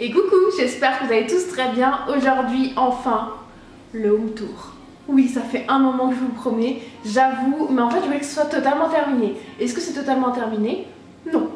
Et coucou, j'espère que vous allez tous très bien. Aujourd'hui, enfin, le home tour. Oui, ça fait un moment que je vous le promets, j'avoue, mais en fait je voulais que ce soit totalement terminé. Est-ce que c'est totalement terminé? Non.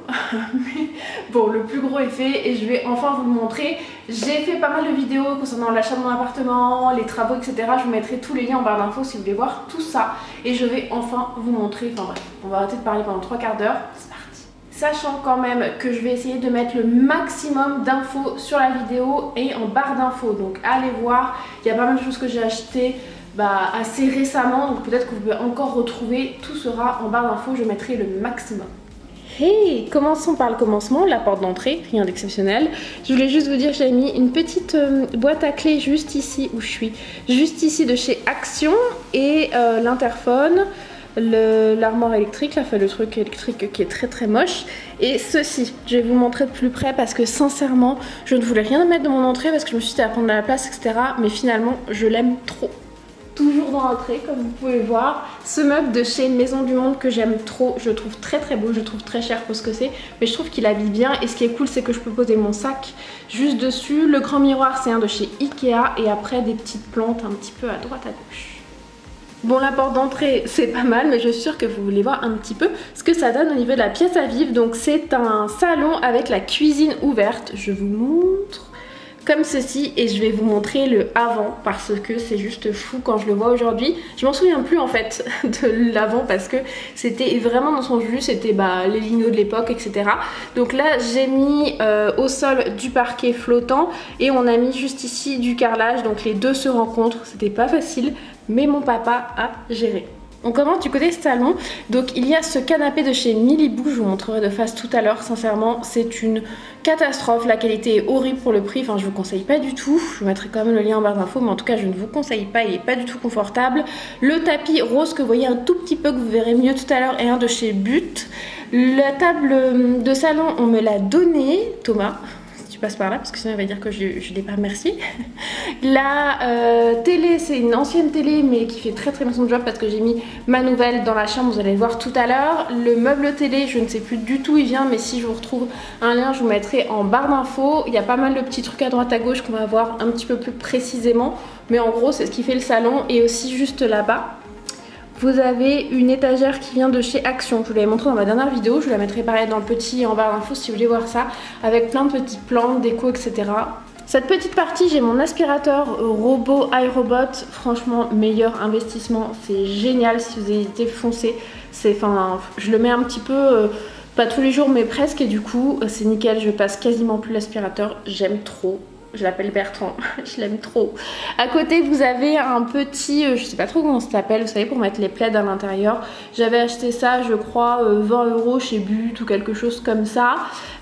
Mais bon, le plus gros est fait et je vais enfin vous le montrer. J'ai fait pas mal de vidéos concernant l'achat de mon appartement, les travaux, etc. Je vous mettrai tous les liens en barre d'infos si vous voulez voir tout ça. Et je vais enfin vous montrer, enfin bref, on va arrêter de parler pendant 3/4 d'heure. C'est parti. Sachant quand même que je vais essayer de mettre le maximum d'infos sur la vidéo et en barre d'infos. Donc allez voir, il y a pas mal de choses que j'ai achetées assez récemment. Donc peut-être que vous pouvez encore retrouver. Tout sera en barre d'infos, je mettrai le maximum. Hey, commençons par le commencement, la porte d'entrée, rien d'exceptionnel. Je voulais juste vous dire que j'ai mis une petite boîte à clés juste ici où je suis. Juste ici de chez Action et l'interphone. L'armoire électrique, là, fait le truc électrique qui est très moche. Et ceci, je vais vous montrer de plus près parce que sincèrement, je ne voulais rien mettre dans mon entrée parce que je me suis dit à prendre de la place, etc. Mais finalement, je l'aime trop. Toujours dans l'entrée, comme vous pouvez voir, ce meuble de chez Maison du Monde que j'aime trop, je le trouve très beau, je le trouve très cher pour ce que c'est, mais je trouve qu'il habille bien et ce qui est cool c'est que je peux poser mon sac juste dessus. Le grand miroir c'est un de chez Ikea et après des petites plantes un petit peu à droite à gauche. Bon, la porte d'entrée c'est pas mal, mais je suis sûre que vous voulez voir un petit peu ce que ça donne au niveau de la pièce à vivre. Donc c'est un salon avec la cuisine ouverte, je vous montre. Comme ceci, et je vais vous montrer le avant parce que c'est juste fou quand je le vois aujourd'hui. Je m'en souviens plus en fait de l'avant parce que c'était vraiment dans son jus, c'était les linots de l'époque, etc. Donc là j'ai mis au sol du parquet flottant et on a mis juste ici du carrelage, donc les deux se rencontrent. C'était pas facile mais mon papa a géré. On commence du côté salon, donc il y a ce canapé de chez Milibou, je vous montrerai de face tout à l'heure, sincèrement c'est une catastrophe, la qualité est horrible pour le prix, enfin je vous conseille pas du tout, je vous mettrai quand même le lien en barre d'infos, mais en tout cas je ne vous conseille pas, il est pas du tout confortable. Le tapis rose que vous voyez un tout petit peu, que vous verrez mieux tout à l'heure, est un de chez But. La table de salon on me l'a donnée, Thomas. Tu passes par là parce que sinon il va dire que je l'ai pas remercié. La télé c'est une ancienne télé mais qui fait très bien son job parce que j'ai mis ma nouvelle dans la chambre, vous allez le voir tout à l'heure. Le meuble télé je ne sais plus du tout où il vient, mais si je vous retrouve un lien je vous mettrai en barre d'infos. Il y a pas mal de petits trucs à droite à gauche qu'on va voir un petit peu plus précisément, mais en gros c'est ce qui fait le salon. Et aussi juste là-bas vous avez une étagère qui vient de chez Action. Je vous l'avais montré dans ma dernière vidéo, je vous la mettrai pareil dans le petit en barre d'infos si vous voulez voir ça, avec plein de petites plantes, déco, etc. Cette petite partie, j'ai mon aspirateur robot iRobot. Franchement, meilleur investissement, c'est génial. Si vous hésitez, foncez. Je le mets un petit peu, pas tous les jours, mais presque, et du coup, c'est nickel. Je passe quasiment plus l'aspirateur. J'aime trop. Je l'appelle Bertrand, je l'aime trop. À côté vous avez un petit, je sais pas trop comment ça s'appelle, vous savez, pour mettre les plaids à l'intérieur. J'avais acheté ça je crois 20 € chez But ou quelque chose comme ça.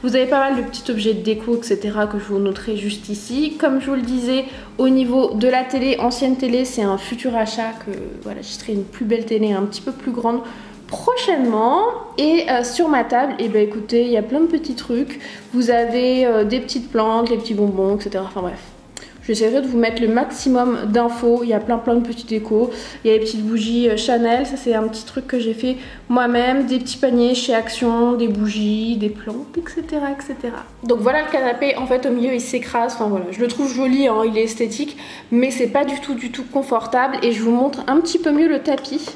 Vous avez pas mal de petits objets de déco, etc. que je vous noterai juste ici. Comme je vous le disais, au niveau de la télé, ancienne télé, c'est un futur achat que voilà, j'achèterai une plus belle télé un petit peu plus grande prochainement. Et sur ma table, et écoutez, il y a plein de petits trucs. Vous avez des petites plantes, les petits bonbons, etc. Enfin bref, j'essaierai de vous mettre le maximum d'infos. Il y a plein de petits décos. Il y a les petites bougies Chanel, ça c'est un petit truc que j'ai fait moi-même. Des petits paniers chez Action, des bougies, des plantes, etc. Donc voilà le canapé, en fait au milieu il s'écrase. Enfin voilà, je le trouve joli, hein, il est esthétique, mais c'est pas du tout confortable. Et je vous montre un petit peu mieux le tapis.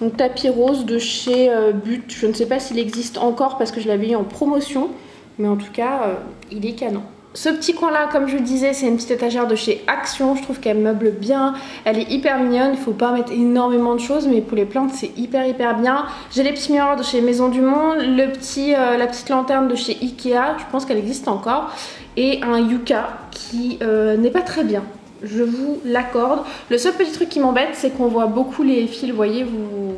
Donc tapis rose de chez But, je ne sais pas s'il existe encore parce que je l'avais eu en promotion, mais en tout cas il est canon. Ce petit coin là, comme je le disais, c'est une petite étagère de chez Action, je trouve qu'elle meuble bien, elle est hyper mignonne, il faut pas mettre énormément de choses, mais pour les plantes c'est hyper bien. J'ai les petits miroirs de chez Maison du Monde, la petite lanterne de chez Ikea, je pense qu'elle existe encore, et un yucca qui n'est pas très bien. Je vous l'accorde. Le seul petit truc qui m'embête, c'est qu'on voit beaucoup les fils. Vous voyez,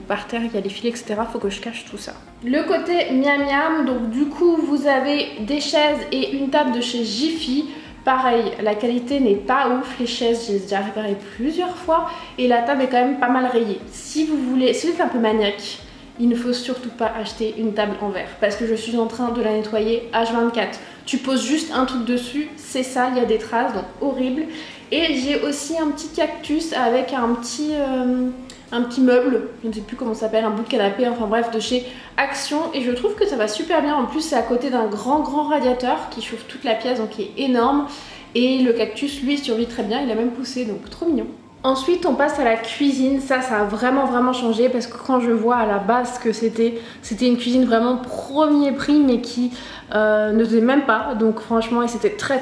par terre, il y a les fils, etc. Faut que je cache tout ça. Le côté miam miam, donc du coup, vous avez des chaises et une table de chez Jiffy. Pareil, la qualité n'est pas ouf. Les chaises, j'ai déjà réparé plusieurs fois. Et la table est quand même pas mal rayée. Si vous êtes un peu maniaque, il ne faut surtout pas acheter une table en verre. Parce que je suis en train de la nettoyer H24. Tu poses juste un truc dessus, c'est sale, il y a des traces, donc horrible. Et j'ai aussi un petit cactus avec un petit un petit meuble, je ne sais plus comment ça s'appelle, un bout de canapé, enfin bref, de chez Action. Et je trouve que ça va super bien. En plus, c'est à côté d'un grand radiateur qui chauffe toute la pièce, donc qui est énorme. Et le cactus, lui, survit très bien, il a même poussé, donc trop mignon. Ensuite on passe à la cuisine. Ça a vraiment changé parce que quand je vois à la base que c'était une cuisine vraiment premier prix mais qui ne faisait même pas, donc franchement, et c'était très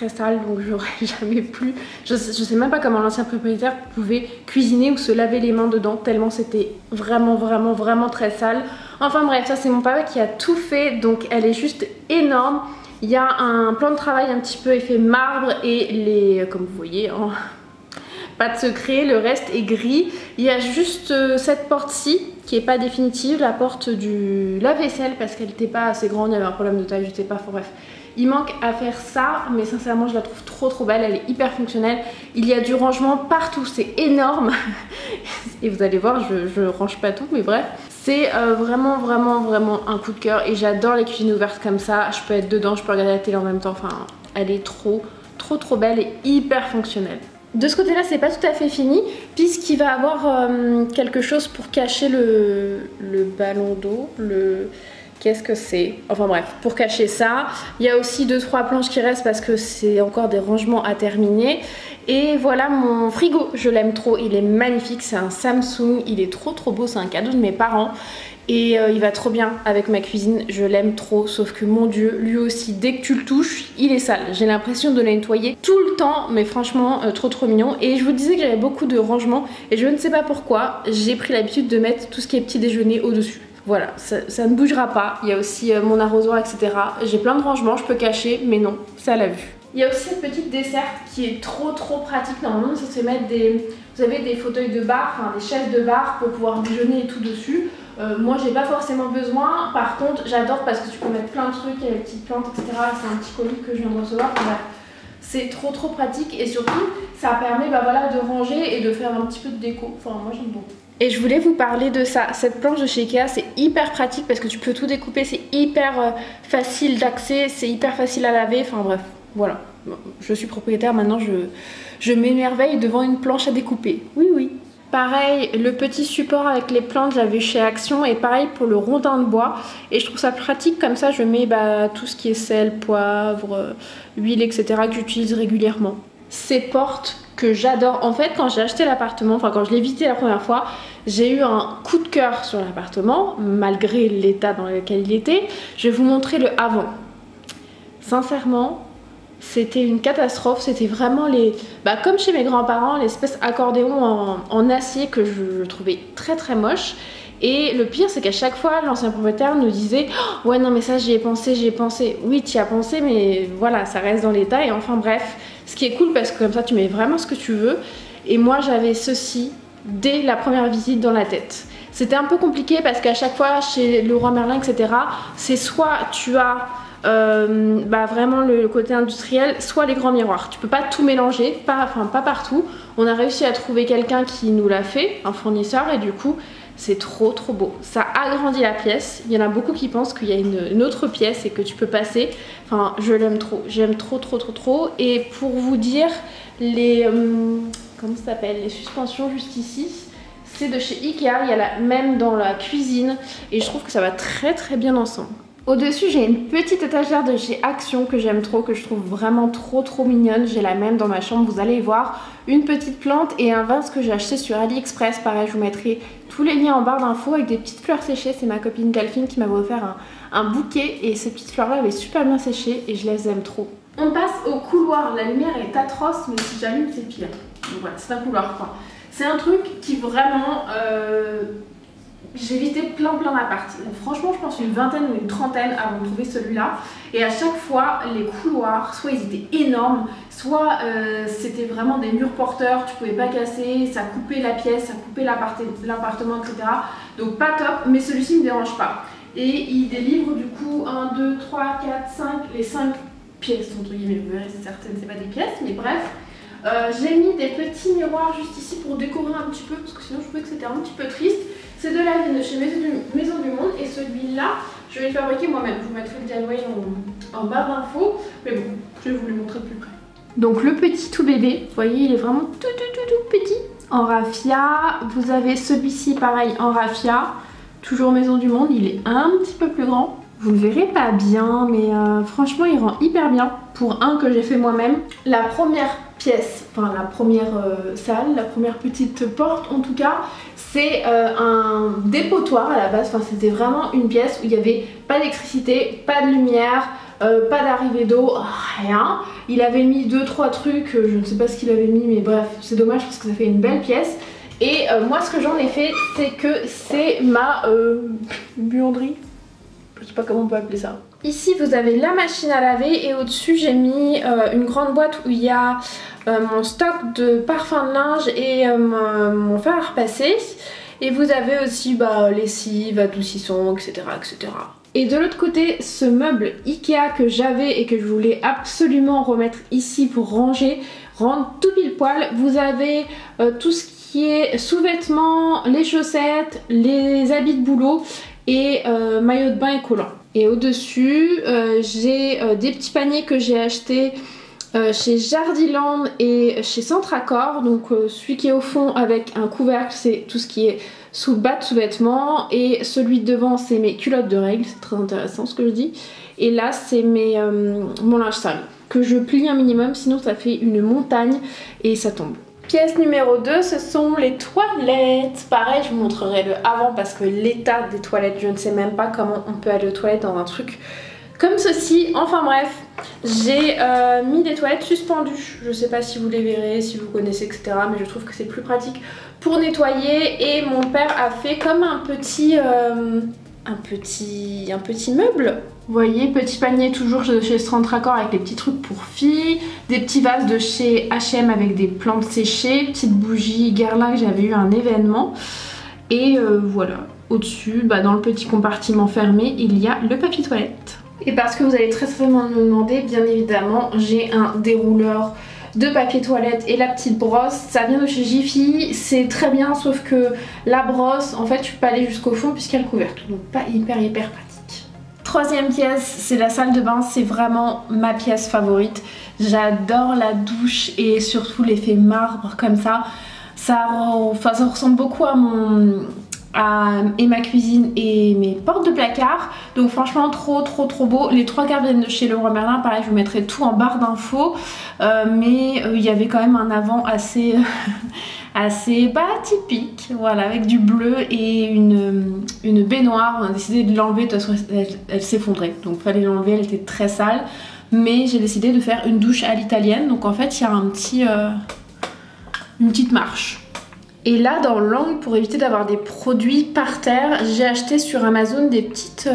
sale, donc j'aurais jamais pu, je sais même pas comment l'ancien propriétaire pouvait cuisiner ou se laver les mains dedans tellement c'était vraiment très sale. Enfin bref, ça c'est mon papa qui a tout fait, donc elle est juste énorme. Il y a un plan de travail un petit peu effet marbre et les, comme vous voyez, hein, pas de secret, le reste est gris. Il y a juste cette porte-ci qui est pas définitive, la porte du lave-vaisselle parce qu'elle n'était pas assez grande, il y avait un problème de taille, je sais pas, enfin bref. Il manque à faire ça, mais sincèrement je la trouve trop belle, elle est hyper fonctionnelle. Il y a du rangement partout, c'est énorme. Et vous allez voir, je range pas tout, mais bref. C'est vraiment un coup de cœur et j'adore les cuisines ouvertes comme ça. Je peux être dedans, je peux regarder la télé en même temps, enfin elle est trop belle et hyper fonctionnelle. De ce côté là c'est pas tout à fait fini puisqu'il va avoir quelque chose pour cacher le ballon d'eau, qu'est-ce que c'est? Enfin bref, pour cacher ça. Il y a aussi 2-3 planches qui restent parce que c'est encore des rangements à terminer. Et voilà mon frigo, je l'aime trop, il est magnifique, c'est un Samsung, il est trop beau, c'est un cadeau de mes parents. Et il va trop bien avec ma cuisine, je l'aime trop, sauf que mon Dieu, lui aussi, dès que tu le touches, il est sale. J'ai l'impression de le nettoyer tout le temps, mais franchement, trop mignon. Et je vous disais que j'avais beaucoup de rangements, et je ne sais pas pourquoi, j'ai pris l'habitude de mettre tout ce qui est petit déjeuner au-dessus. Voilà, ça ne bougera pas. Il y a aussi mon arrosoir, etc. J'ai plein de rangements, je peux cacher, mais non, c'est à la vue. Il y a aussi cette petite desserte qui est trop pratique. Normalement, ça se fait mettre vous avez des fauteuils de bar, enfin des chaises de bar pour pouvoir déjeuner et tout dessus. Moi, j'ai pas forcément besoin. Par contre, j'adore parce que tu peux mettre plein de trucs, il y a des petites plantes, etc. C'est un petit colis que je viens de recevoir. Enfin, c'est trop pratique et surtout, ça permet voilà, de ranger et de faire un petit peu de déco. Enfin, moi, j'aime beaucoup. Et je voulais vous parler de ça, cette planche de chez Ikea, c'est hyper pratique parce que tu peux tout découper, c'est hyper facile d'accès, c'est hyper facile à laver, enfin bref, voilà. Je suis propriétaire, maintenant je m'émerveille devant une planche à découper, oui. Pareil, le petit support avec les plantes, j'avais chez Action, et pareil pour le rondin de bois, et je trouve ça pratique, comme ça je mets tout ce qui est sel, poivre, huile, etc. que j'utilise régulièrement. Ces portes que j'adore. En fait, quand j'ai acheté l'appartement, enfin quand je l'ai visité la première fois, j'ai eu un coup de cœur sur l'appartement, malgré l'état dans lequel il était. Je vais vous montrer le avant. Sincèrement, c'était une catastrophe. C'était vraiment comme chez mes grands-parents, l'espèce accordéon en acier que je trouvais très moche. Et le pire, c'est qu'à chaque fois, l'ancien propriétaire nous disait oh, ouais non mais ça j'y ai pensé. Oui, tu y as pensé, mais voilà, ça reste dans l'état. Et enfin bref, ce qui est cool parce que comme ça tu mets vraiment ce que tu veux. Et moi j'avais ceci dès la première visite dans la tête. C'était un peu compliqué parce qu'à chaque fois chez Leroy Merlin, etc., c'est soit tu as vraiment le côté industriel, soit les grands miroirs. Tu peux pas tout mélanger, pas partout. On a réussi à trouver quelqu'un qui nous l'a fait, un fournisseur, et du coup c'est trop beau. Ça agrandit la pièce. Il y en a beaucoup qui pensent qu'il y a une autre pièce et que tu peux passer. Enfin, je l'aime trop. J'aime trop. Et pour vous dire, comment ça s'appelle, les suspensions juste ici, c'est de chez Ikea. Il y a la même dans la cuisine et je trouve que ça va très bien ensemble. Au-dessus, j'ai une petite étagère de chez Action que j'aime trop, que je trouve vraiment trop mignonne. J'ai la même dans ma chambre, vous allez voir. Une petite plante et un vase que j'ai acheté sur AliExpress. Pareil, je vous mettrai tous les liens en barre d'infos avec des petites fleurs séchées. C'est ma copine Delphine qui m'avait offert un bouquet et ces petites fleurs-là avaient super bien séché et je les aime trop. On passe au couloir. La lumière est atroce, mais si j'allume, c'est pire. Donc voilà, c'est un couloir quoi. C'est un truc qui vraiment... J'ai visité plein d'appart. Franchement, je pense une vingtaine ou une trentaine avant de trouver celui-là. Et à chaque fois, les couloirs, soit ils étaient énormes, soit c'était vraiment des murs porteurs, tu pouvais pas casser, ça coupait la pièce, ça coupait l'appartement, etc. Donc pas top, mais celui-ci ne me dérange pas. Et il délivre du coup 1, 2, 3, 4, 5, les 5 pièces, entre guillemets. Vous verrez, c'est certaines, c'est pas des pièces, mais bref. J'ai mis des petits miroirs juste ici pour décorer un petit peu, parce que sinon je trouvais que c'était un petit peu triste. C'est de la vigne de chez Maison du Monde et celui-là, je vais le fabriquer moi-même. Je vous mettrai le DIY en barre d'infos, mais bon, je vais vous le montrer de plus près. Donc le petit tout bébé, vous voyez, il est vraiment tout petit. en raffia. Vous avez celui-ci pareil en raffia. Toujours Maison du Monde, il est un petit peu plus grand. Vous le verrez pas bien, mais franchement il rend hyper bien pour un que j'ai fait moi-même. La première pièce, enfin la première salle, la première petite porte en tout cas, c'est un dépotoir à la base. Enfin c'était vraiment une pièce où il n'y avait pas d'électricité, pas de lumière, pas d'arrivée d'eau, rien. Il avait mis 2-3 trucs, je ne sais pas ce qu'il avait mis, mais bref c'est dommage parce que ça fait une belle pièce. Et moi ce que j'en ai fait, c'est que c'est ma buanderie. Je sais pas comment on peut appeler ça. Ici vous avez la machine à laver et au-dessus j'ai mis une grande boîte où il y a mon stock de parfums de linge et mon fer à repasser. Et vous avez aussi lessive, adoucissant, etc., etc. Et de l'autre côté, ce meuble Ikea que j'avais et que je voulais absolument remettre ici pour ranger, rendre tout pile poil. Vous avez tout ce qui est sous-vêtements, les chaussettes, les habits de boulot et maillot de bain et collants. Et au-dessus, j'ai des petits paniers que j'ai achetés chez Jardiland et chez Centracor. Donc celui qui est au fond avec un couvercle, c'est tout ce qui est sous bas de sous-vêtements, et celui de devant c'est mes culottes de règles, c'est très intéressant ce que je dis. Et là c'est mon linge sale que je plie un minimum, sinon ça fait une montagne et ça tombe. Pièce numéro 2, ce sont les toilettes. Pareil, je vous montrerai le avant parce que l'état des toilettes, je ne sais même pas comment on peut aller aux toilettes dans un truc comme ceci. Enfin bref, j'ai mis des toilettes suspendues. Je sais pas si vous les verrez, si vous connaissez, etc. Mais je trouve que c'est plus pratique pour nettoyer. Et mon père a fait comme un petit meuble. Vous voyez, petit panier toujours de chez Centracor avec les petits trucs pour filles, des petits vases de chez H&M avec des plantes séchées, petites bougies Guerlain que j'avais eu à un événement. Et voilà, au-dessus, dans le petit compartiment fermé, il y a le papier toilette. Et parce que vous allez très certainement me demander, bien évidemment, j'ai un dérouleur de papier toilette et la petite brosse. Ça vient de chez Jiffy, c'est très bien, sauf que la brosse, en fait, tu peux pas aller jusqu'au fond puisqu'il y a le couvercle. Donc pas hyper pratique. Troisième pièce, c'est la salle de bain, c'est vraiment ma pièce favorite. J'adore la douche et surtout l'effet marbre comme ça. Ça ressemble beaucoup à ma cuisine et mes portes de placard. Donc franchement trop beau. Les 3/4 viennent de chez Leroy Merlin. Pareil, je vous mettrai tout en barre d'infos. Mais il y avait quand même un avant assez typique, voilà, avec du bleu et une baignoire. On a décidé de l'enlever, de toute façon elle s'effondrait, donc fallait l'enlever, elle était très sale. Mais j'ai décidé de faire une douche à l'italienne, donc en fait il y a une petite marche. Et là dans l'angle, pour éviter d'avoir des produits par terre, j'ai acheté sur Amazon des petites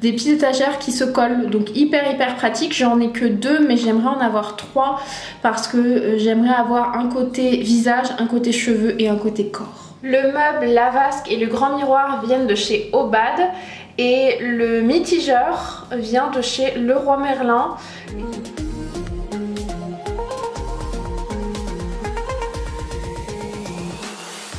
étagères qui se collent. Donc hyper pratique. J'en ai que 2 mais j'aimerais en avoir 3 parce que j'aimerais avoir un côté visage, un côté cheveux et un côté corps. Le meuble, la vasque et le grand miroir viennent de chez Obad. Et le mitigeur vient de chez Leroy Merlin.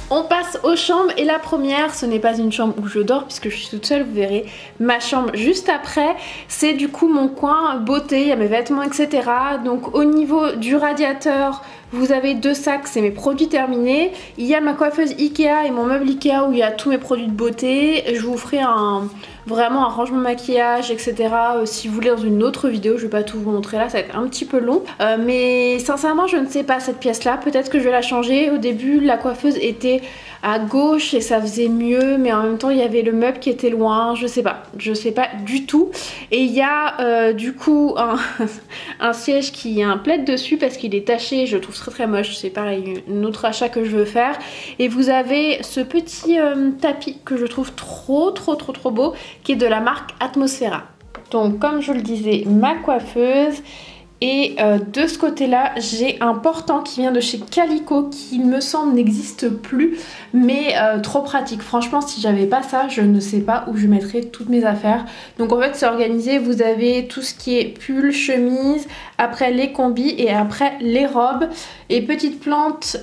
On passe aux chambres et la première, ce n'est pas une chambre où je dors puisque je suis toute seule, vous verrez ma chambre juste après. C'est du coup mon coin beauté, il y a mes vêtements, etc. Donc au niveau du radiateur, vous avez 2 sacs, c'est mes produits terminés. Il y a ma coiffeuse Ikea et mon meuble Ikea où il y a tous mes produits de beauté. Je vous ferai vraiment un rangement maquillage, etc. Si vous voulez dans une autre vidéo, je vais pas tout vous montrer là, ça va être un petit peu long. Mais sincèrement, je ne sais pas cette pièce là, peut-être que je vais la changer. Au début, la coiffeuse était à gauche et ça faisait mieux, mais en même temps il y avait le meuble qui était loin, je sais pas du tout. Et il y a du coup un siège qui a un plaid dessus parce qu'il est taché, je trouve très moche, c'est pareil, un autre achat que je veux faire. Et vous avez ce petit tapis que je trouve trop beau, qui est de la marque Atmosfera. Donc comme je le disais, ma coiffeuse. Et de ce côté là j'ai un portant qui vient de chez Calico qui me semble n'existe plus, mais trop pratique. Franchement si j'avais pas ça, je ne sais pas où je mettrais toutes mes affaires. Donc en fait c'est organisé, vous avez tout ce qui est pull, chemise, après les combis et après les robes. Et petite plante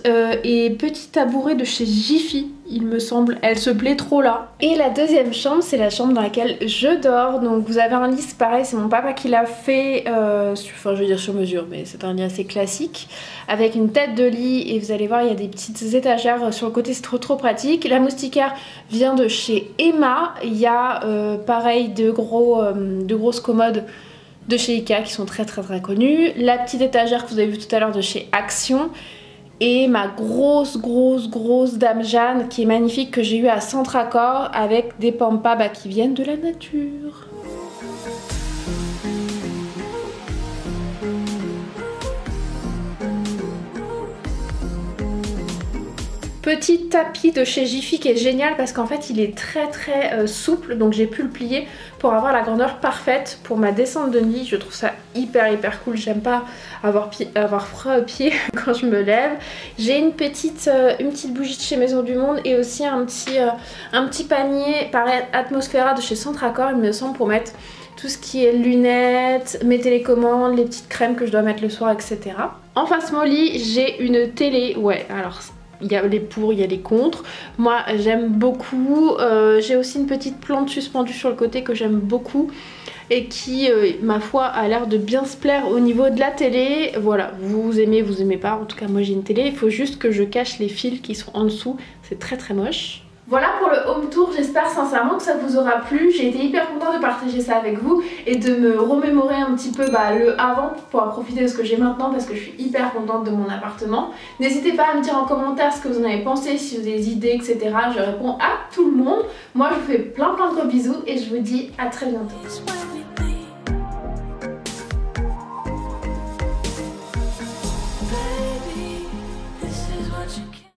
et petit tabouret de chez Jiffy il me semble. Elle se plaît trop là. Et la deuxième chambre, c'est la chambre dans laquelle je dors. Donc vous avez un lit, c'est pareil, c'est mon papa qui l'a fait, enfin je veux dire sur mesure, mais c'est un lit assez classique, avec une tête de lit et vous allez voir, il y a des petites étagères sur le côté, c'est trop pratique. La moustiquaire vient de chez Emma. Il y a pareil de grosses commodes de chez Ikea qui sont très connues. La petite étagère que vous avez vu tout à l'heure de chez Action. Et ma grosse Dame Jeanne qui est magnifique, que j'ai eu à Centracor avec des pampas qui viennent de la nature. Petit tapis de chez Jiffy qui est génial parce qu'en fait il est très souple, donc j'ai pu le plier pour avoir la grandeur parfaite pour ma descente de lit. Je trouve ça hyper cool, j'aime pas avoir froid aux pieds quand je me lève. J'ai une petite bougie de chez Maison du Monde et aussi un petit panier pareil Atmosphera de chez Centracor, il me semble, pour mettre tout ce qui est lunettes, mes télécommandes, les petites crèmes que je dois mettre le soir, etc. En face mon lit, j'ai une télé, ouais alors... Il y a les pour, il y a les contre. Moi j'aime beaucoup. J'ai aussi une petite plante suspendue sur le côté que j'aime beaucoup et qui, ma foi, a l'air de bien se plaire au niveau de la télé. Voilà, vous aimez pas. En tout cas, moi j'ai une télé. Il faut juste que je cache les fils qui sont en dessous. C'est très moche. Voilà pour le home tour, j'espère sincèrement que ça vous aura plu. J'ai été hyper contente de partager ça avec vous et de me remémorer un petit peu le avant pour pouvoir profiter de ce que j'ai maintenant parce que je suis hyper contente de mon appartement. N'hésitez pas à me dire en commentaire ce que vous en avez pensé, si vous avez des idées, etc. Je réponds à tout le monde. Moi je vous fais plein de gros bisous et je vous dis à très bientôt.